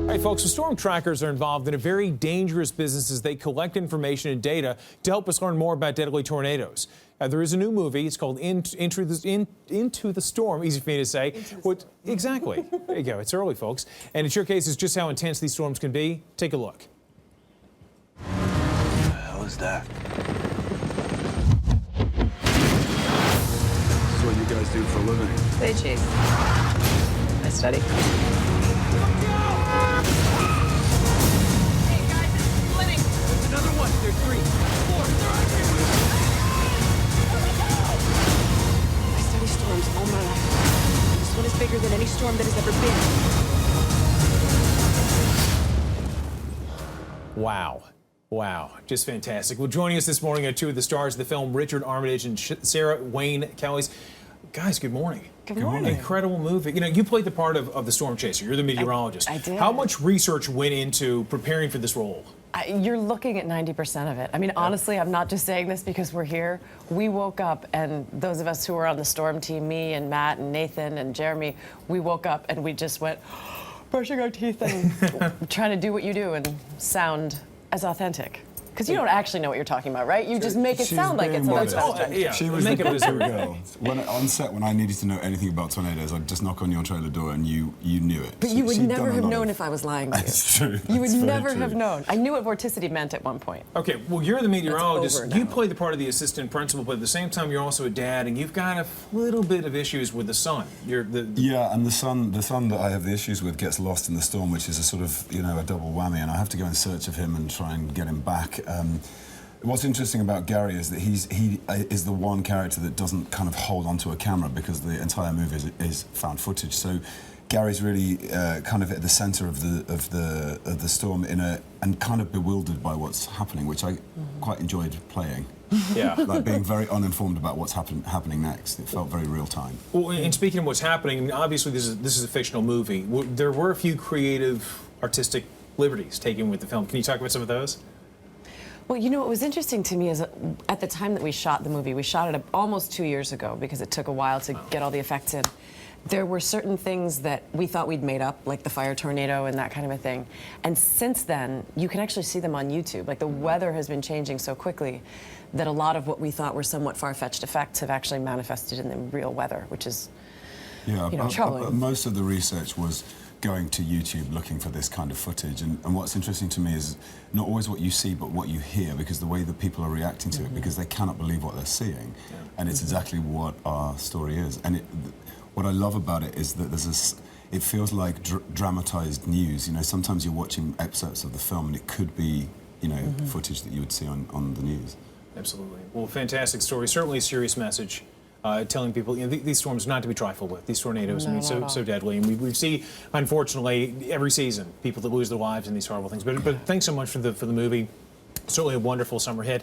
All right, folks, so storm trackers are involved in a very dangerous business as they collect information and data to help us learn more about deadly tornadoes. There is a new movie. It's called Into the Storm. Easy for me to say. Exactly. There you go. It's early, folks. And in your case, it's just how intense these storms can be. Take a look. What the hell is that? This is what you guys do for a living. They chase. I study. I study storms all my life. This one is bigger than any storm that has ever been. Wow. Wow. Just fantastic. Well, joining us this morning are two of the stars of the film, Richard Armitage and Sarah Wayne Callies. Guys, good morning. Good morning. Incredible movie. You know, you played the part of the storm chaser. You're the meteorologist. I did. How much research went into preparing for this role? You're looking at 90% of it. I mean, honestly, I'm not just saying this because we're here. We woke up, and those of us who were on the storm team, me and Matt and Nathan and Jeremy, we woke up and we just went brushing our teeth and trying to do what you do and sound as authentic. Because you don't actually know what you're talking about, right? You just make it sound like it's authentic. Yeah, she was the go-to girl. On set, when I needed to know anything about tornadoes, I'd just knock on your trailer door and you knew it. But you would never have known if I was lying to you. That's true. You would never have known. I knew what vorticity meant at one point. Okay, well, you're the meteorologist. That's over You now. play the part of the assistant principal, but at the same time, you're also a dad, and you've got a little bit of issues with the son. Yeah, and the son that I have the issues with gets lost in the storm, which is a sort of, you know, a double whammy, and I have to go in search of him and try and get him back. What's interesting about Gary is that he is the one character that doesn't kind of hold onto a camera because the entire movie is found footage. So Gary's really kind of at the centre of the storm and kind of bewildered by what's happening, which I quite enjoyed playing. Yeah. Like being very uninformed about what's happening next. It felt very real time. Well, and speaking of what's happening, I mean, obviously this is a fictional movie. There were a few creative, artistic liberties taken with the film. Can you talk about some of those? Well, you know, what was interesting to me is at the time that we shot the movie, we shot it almost 2 years ago because it took a while to get all the effects in. There were certain things that we thought we'd made up, like the fire tornado and that kind of a thing. And since then, you can actually see them on YouTube. Like, the weather has been changing so quickly that a lot of what we thought were somewhat far-fetched effects have actually manifested in the real weather, which is, you know, troubling. Most of the research was going to YouTube looking for this kind of footage, and what's interesting to me is not always what you see but what you hear, because the way that people are reacting to it, because they cannot believe what they're seeing. And it's exactly what our story is. And what I love about it is that there's this, it feels like dramatized news. You know, sometimes you're watching excerpts of the film and it could be, you know, footage that you would see on the news. Absolutely. Well, fantastic story. Certainly a serious message. Telling people, you know, these storms are not to be trifled with. These tornadoes, I mean, so deadly. And we see, unfortunately, every season, people that lose their lives in these horrible things. But thanks so much for the movie. Certainly a wonderful summer hit.